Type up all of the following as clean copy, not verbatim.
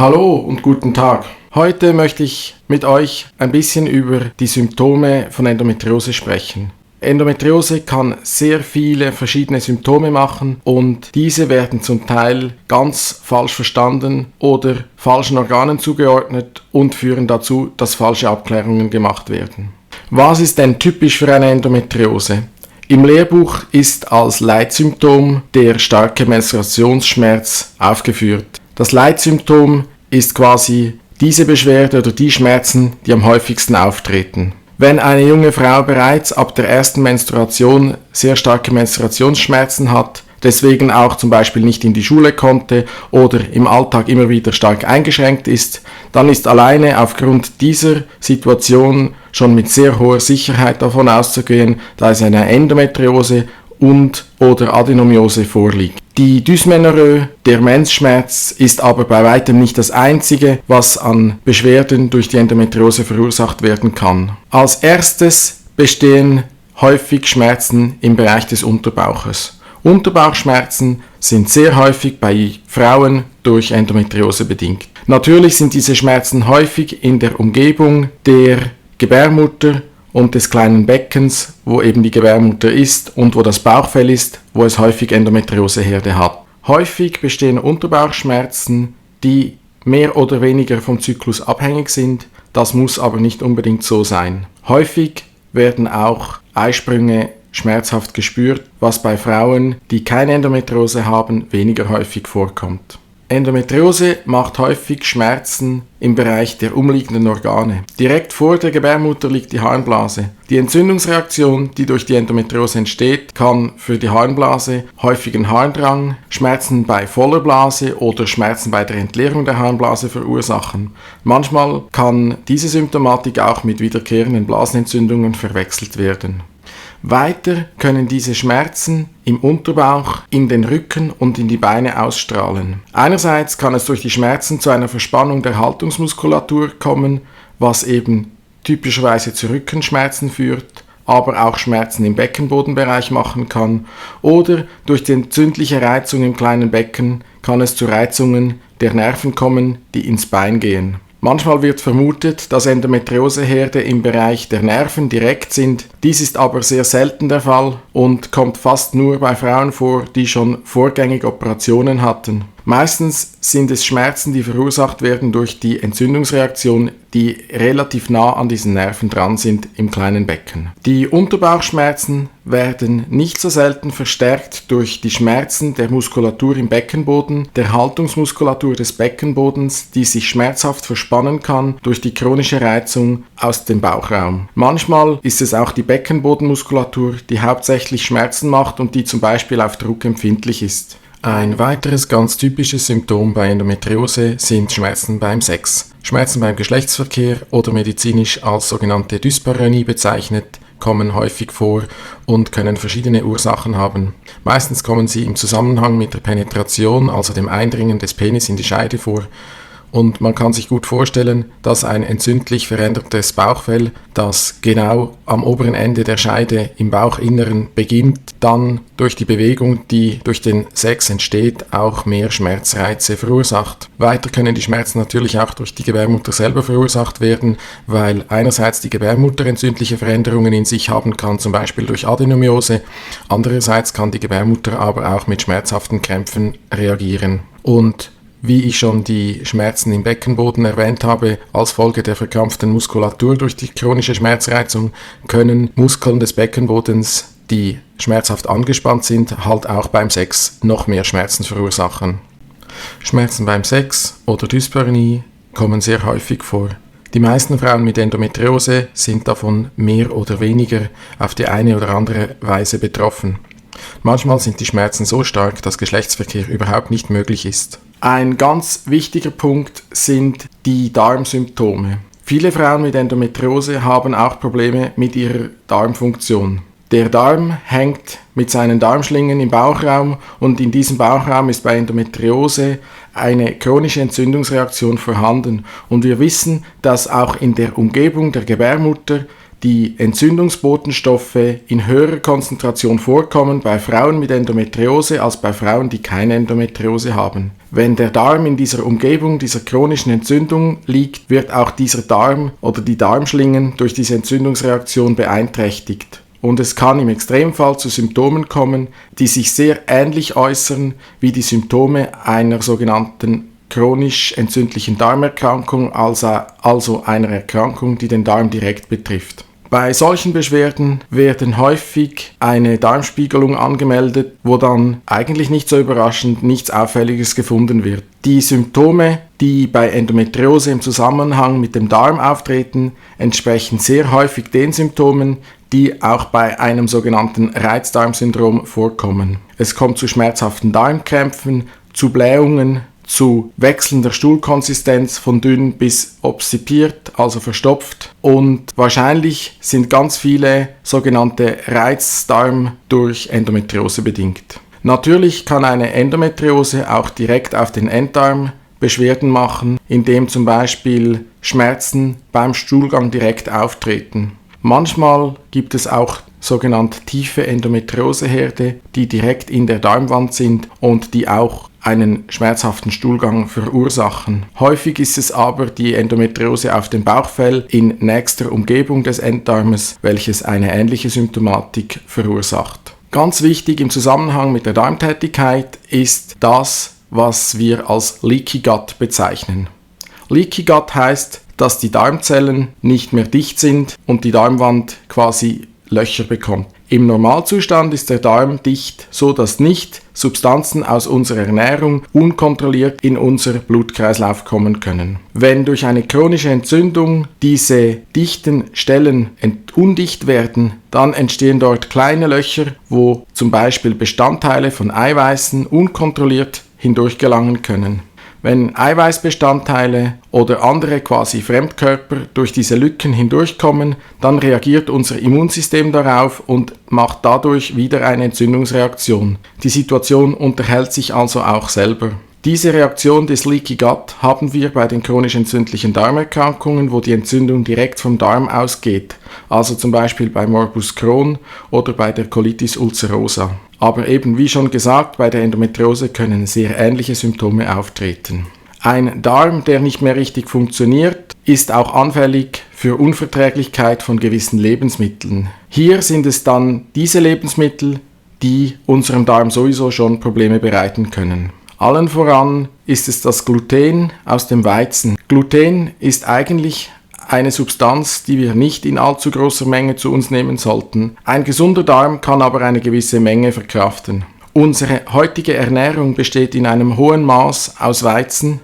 Hallo und guten Tag. Heute möchte ich mit euch ein bisschen über die Symptome von Endometriose sprechen. Endometriose kann sehr viele verschiedene Symptome machen und diese werden zum Teil ganz falsch verstanden oder falschen Organen zugeordnet und führen dazu, dass falsche Abklärungen gemacht werden. Was ist denn typisch für eine Endometriose? Im Lehrbuch ist als Leitsymptom der starke Menstruationsschmerz aufgeführt. Das Leitsymptom ist quasi diese Beschwerde oder die Schmerzen, die am häufigsten auftreten. Wenn eine junge Frau bereits ab der ersten Menstruation sehr starke Menstruationsschmerzen hat, deswegen auch zum Beispiel nicht in die Schule konnte oder im Alltag immer wieder stark eingeschränkt ist, dann ist alleine aufgrund dieser Situation schon mit sehr hoher Sicherheit davon auszugehen, dass es eine Endometriose und/oder Adenomiose vorliegt. Die Dysmenorrhoe, der Mensschmerz, ist aber bei weitem nicht das einzige, was an Beschwerden durch die Endometriose verursacht werden kann. Als erstes bestehen häufig Schmerzen im Bereich des Unterbauches. Unterbauchschmerzen sind sehr häufig bei Frauen durch Endometriose bedingt. Natürlich sind diese Schmerzen häufig in der Umgebung der Gebärmutter und des kleinen Beckens, wo eben die Gebärmutter ist und wo das Bauchfell ist, wo es häufig Endometrioseherde hat. Häufig bestehen Unterbauchschmerzen, die mehr oder weniger vom Zyklus abhängig sind, das muss aber nicht unbedingt so sein. Häufig werden auch Eisprünge schmerzhaft gespürt, was bei Frauen, die keine Endometriose haben, weniger häufig vorkommt. Endometriose macht häufig Schmerzen im Bereich der umliegenden Organe. Direkt vor der Gebärmutter liegt die Harnblase. Die Entzündungsreaktion, die durch die Endometriose entsteht, kann für die Harnblase häufigen Harndrang, Schmerzen bei voller Blase oder Schmerzen bei der Entleerung der Harnblase verursachen. Manchmal kann diese Symptomatik auch mit wiederkehrenden Blasenentzündungen verwechselt werden. Weiter können diese Schmerzen im Unterbauch, in den Rücken und in die Beine ausstrahlen. Einerseits kann es durch die Schmerzen zu einer Verspannung der Haltungsmuskulatur kommen, was eben typischerweise zu Rückenschmerzen führt, aber auch Schmerzen im Beckenbodenbereich machen kann. Oder durch die entzündliche Reizung im kleinen Becken kann es zu Reizungen der Nerven kommen, die ins Bein gehen. Manchmal wird vermutet, dass Endometrioseherde im Bereich der Nerven direkt sind. Dies ist aber sehr selten der Fall und kommt fast nur bei Frauen vor, die schon vorgängig Operationen hatten. Meistens sind es Schmerzen, die verursacht werden durch die Entzündungsreaktion, die relativ nah an diesen Nerven dran sind im kleinen Becken. Die Unterbauchschmerzen werden nicht so selten verstärkt durch die Schmerzen der Muskulatur im Beckenboden, der Haltungsmuskulatur des Beckenbodens, die sich schmerzhaft verspannen kann durch die chronische Reizung aus dem Bauchraum. Manchmal ist es auch die Beckenbodenmuskulatur, die hauptsächlich Schmerzen macht und die zum Beispiel auf Druck empfindlich ist. Ein weiteres ganz typisches Symptom bei Endometriose sind Schmerzen beim Sex. Schmerzen beim Geschlechtsverkehr oder medizinisch als sogenannte Dyspareunie bezeichnet, kommen häufig vor und können verschiedene Ursachen haben. Meistens kommen sie im Zusammenhang mit der Penetration, also dem Eindringen des Penis in die Scheide vor. Und man kann sich gut vorstellen, dass ein entzündlich verändertes Bauchfell, das genau am oberen Ende der Scheide im Bauchinneren beginnt, dann durch die Bewegung, die durch den Sex entsteht, auch mehr Schmerzreize verursacht. Weiter können die Schmerzen natürlich auch durch die Gebärmutter selber verursacht werden, weil einerseits die Gebärmutter entzündliche Veränderungen in sich haben kann, zum Beispiel durch Adenomiose, andererseits kann die Gebärmutter aber auch mit schmerzhaften Krämpfen reagieren. Und wie ich schon die Schmerzen im Beckenboden erwähnt habe, als Folge der verkrampften Muskulatur durch die chronische Schmerzreizung können Muskeln des Beckenbodens, die schmerzhaft angespannt sind, halt auch beim Sex noch mehr Schmerzen verursachen. Schmerzen beim Sex oder Dyspareunie kommen sehr häufig vor. Die meisten Frauen mit Endometriose sind davon mehr oder weniger auf die eine oder andere Weise betroffen. Manchmal sind die Schmerzen so stark, dass Geschlechtsverkehr überhaupt nicht möglich ist. Ein ganz wichtiger Punkt sind die Darmsymptome. Viele Frauen mit Endometriose haben auch Probleme mit ihrer Darmfunktion. Der Darm hängt mit seinen Darmschlingen im Bauchraum und in diesem Bauchraum ist bei Endometriose eine chronische Entzündungsreaktion vorhanden. Und wir wissen, dass auch in der Umgebung der Gebärmutter die Entzündungsbotenstoffe in höherer Konzentration vorkommen bei Frauen mit Endometriose als bei Frauen, die keine Endometriose haben. Wenn der Darm in dieser Umgebung dieser chronischen Entzündung liegt, wird auch dieser Darm oder die Darmschlingen durch diese Entzündungsreaktion beeinträchtigt. Und es kann im Extremfall zu Symptomen kommen, die sich sehr ähnlich äußern wie die Symptome einer sogenannten chronisch entzündlichen Darmerkrankung, also einer Erkrankung, die den Darm direkt betrifft. Bei solchen Beschwerden werden häufig eine Darmspiegelung angemeldet, wo dann eigentlich nicht so überraschend nichts Auffälliges gefunden wird. Die Symptome, die bei Endometriose im Zusammenhang mit dem Darm auftreten, entsprechen sehr häufig den Symptomen, die auch bei einem sogenannten Reizdarmsyndrom vorkommen. Es kommt zu schmerzhaften Darmkrämpfen, zu Blähungen, zu wechselnder Stuhlkonsistenz von dünn bis obstipiert, also verstopft. Und wahrscheinlich sind ganz viele sogenannte Reizdarm durch Endometriose bedingt. Natürlich kann eine Endometriose auch direkt auf den Enddarm Beschwerden machen, indem zum Beispiel Schmerzen beim Stuhlgang direkt auftreten. Manchmal gibt es auch sogenannte tiefe Endometrioseherde, die direkt in der Darmwand sind und die auch einen schmerzhaften Stuhlgang verursachen. Häufig ist es aber die Endometriose auf dem Bauchfell in nächster Umgebung des Enddarmes, welches eine ähnliche Symptomatik verursacht. Ganz wichtig im Zusammenhang mit der Darmtätigkeit ist das, was wir als Leaky Gut bezeichnen. Leaky Gut heißt, dass die Darmzellen nicht mehr dicht sind und die Darmwand quasi Löcher bekommt. Im Normalzustand ist der Darm dicht, so dass nicht Substanzen aus unserer Ernährung unkontrolliert in unser Blutkreislauf kommen können. Wenn durch eine chronische Entzündung diese dichten Stellen undicht werden, dann entstehen dort kleine Löcher, wo zum Beispiel Bestandteile von Eiweißen unkontrolliert hindurchgelangen können. Wenn Eiweißbestandteile oder andere quasi Fremdkörper durch diese Lücken hindurchkommen, dann reagiert unser Immunsystem darauf und macht dadurch wieder eine Entzündungsreaktion. Die Situation unterhält sich also auch selber. Diese Reaktion des Leaky Gut haben wir bei den chronisch entzündlichen Darmerkrankungen, wo die Entzündung direkt vom Darm ausgeht, also zum Beispiel bei Morbus Crohn oder bei der Colitis ulcerosa. Aber eben wie schon gesagt, bei der Endometriose können sehr ähnliche Symptome auftreten. Ein Darm, der nicht mehr richtig funktioniert, ist auch anfällig für Unverträglichkeit von gewissen Lebensmitteln. Hier sind es dann diese Lebensmittel, die unserem Darm sowieso schon Probleme bereiten können. Allen voran ist es das Gluten aus dem Weizen. Gluten ist eigentlich eine Substanz, die wir nicht in allzu großer Menge zu uns nehmen sollten. Ein gesunder Darm kann aber eine gewisse Menge verkraften. Unsere heutige Ernährung besteht in einem hohen Maß aus Weizen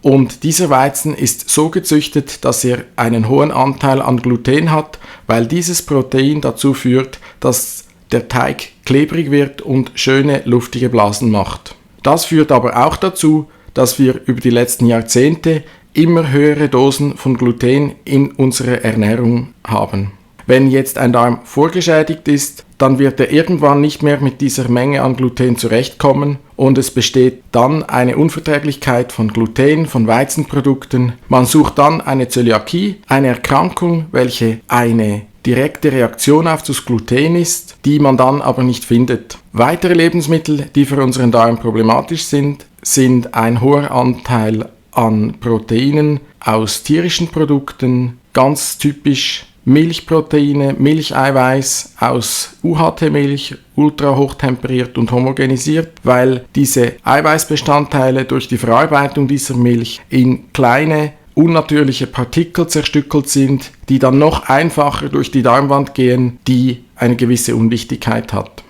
und dieser Weizen ist so gezüchtet, dass er einen hohen Anteil an Gluten hat, weil dieses Protein dazu führt, dass der Teig klebrig wird und schöne luftige Blasen macht. Das führt aber auch dazu, dass wir über die letzten Jahrzehnte immer höhere Dosen von Gluten in unserer Ernährung haben. Wenn jetzt ein Darm vorgeschädigt ist, dann wird er irgendwann nicht mehr mit dieser Menge an Gluten zurechtkommen und es besteht dann eine Unverträglichkeit von Gluten, von Weizenprodukten. Man sucht dann eine Zöliakie, eine Erkrankung, welche eine direkte Reaktion auf das Gluten ist, die man dann aber nicht findet. Weitere Lebensmittel, die für unseren Darm problematisch sind, sind ein hoher Anteil an Proteinen aus tierischen Produkten, ganz typisch Milchproteine, Milcheiweiß aus UHT-Milch, ultra hochtemperiert und homogenisiert, weil diese Eiweißbestandteile durch die Verarbeitung dieser Milch in kleine unnatürliche Partikel zerstückelt sind, die dann noch einfacher durch die Darmwand gehen, die eine gewisse Undichtigkeit hat.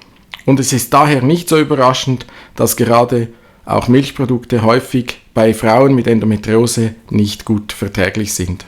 Und es ist daher nicht so überraschend, dass gerade auch Milchprodukte häufig bei Frauen mit Endometriose nicht gut verträglich sind.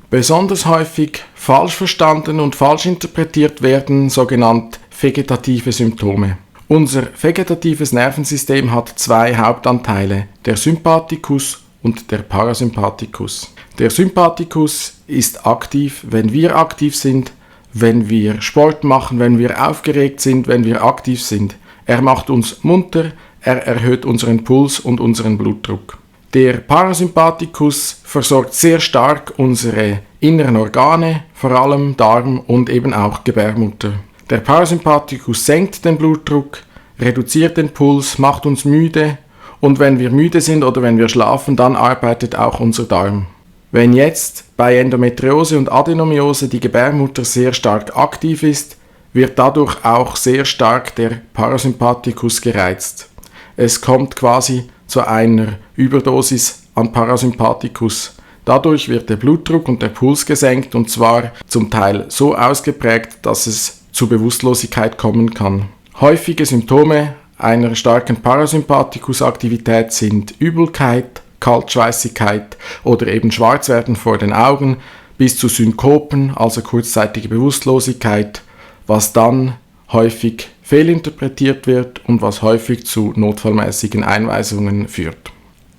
Besonders häufig falsch verstanden und falsch interpretiert werden sogenannte vegetative Symptome. Unser vegetatives Nervensystem hat zwei Hauptanteile, der Sympathikus und der Parasympathikus. Der Sympathikus ist aktiv, wenn wir aktiv sind, wenn wir Sport machen, wenn wir aufgeregt sind, wenn wir aktiv sind. Er macht uns munter, er erhöht unseren Puls und unseren Blutdruck. Der Parasympathikus versorgt sehr stark unsere inneren Organe, vor allem Darm und eben auch Gebärmutter. Der Parasympathikus senkt den Blutdruck, reduziert den Puls, macht uns müde und wenn wir müde sind oder wenn wir schlafen, dann arbeitet auch unser Darm. Wenn jetzt bei Endometriose und Adenomiose die Gebärmutter sehr stark aktiv ist, wird dadurch auch sehr stark der Parasympathikus gereizt. Es kommt quasi zu einer Überdosis an Parasympathikus. Dadurch wird der Blutdruck und der Puls gesenkt und zwar zum Teil so ausgeprägt, dass es zu Bewusstlosigkeit kommen kann. Häufige Symptome einer starken Parasympathikusaktivität sind Übelkeit, Kaltschweißigkeit oder eben Schwarzwerden vor den Augen bis zu Synkopen, also kurzzeitige Bewusstlosigkeit, was dann häufig fehlinterpretiert wird und was häufig zu notfallmäßigen Einweisungen führt.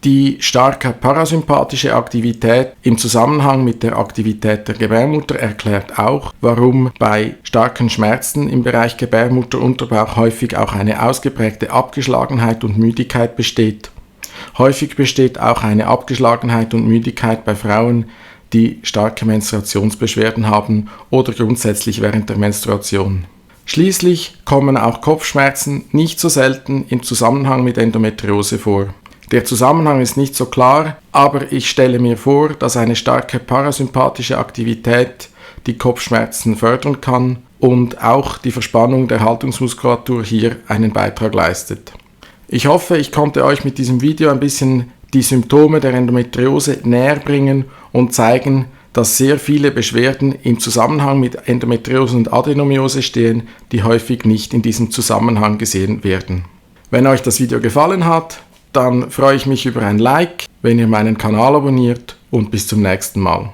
Die starke parasympathische Aktivität im Zusammenhang mit der Aktivität der Gebärmutter erklärt auch, warum bei starken Schmerzen im Bereich Gebärmutterunterbauch häufig auch eine ausgeprägte Abgeschlagenheit und Müdigkeit besteht. Häufig besteht auch eine Abgeschlagenheit und Müdigkeit bei Frauen, die starke Menstruationsbeschwerden haben oder grundsätzlich während der Menstruation. Schließlich kommen auch Kopfschmerzen nicht so selten im Zusammenhang mit Endometriose vor. Der Zusammenhang ist nicht so klar, aber ich stelle mir vor, dass eine starke parasympathische Aktivität die Kopfschmerzen fördern kann und auch die Verspannung der Haltungsmuskulatur hier einen Beitrag leistet. Ich hoffe, ich konnte euch mit diesem Video ein bisschen die Symptome der Endometriose näher bringen und zeigen, dass sehr viele Beschwerden im Zusammenhang mit Endometriose und Adenomiose stehen, die häufig nicht in diesem Zusammenhang gesehen werden. Wenn euch das Video gefallen hat, dann freue ich mich über ein Like, wenn ihr meinen Kanal abonniert und bis zum nächsten Mal.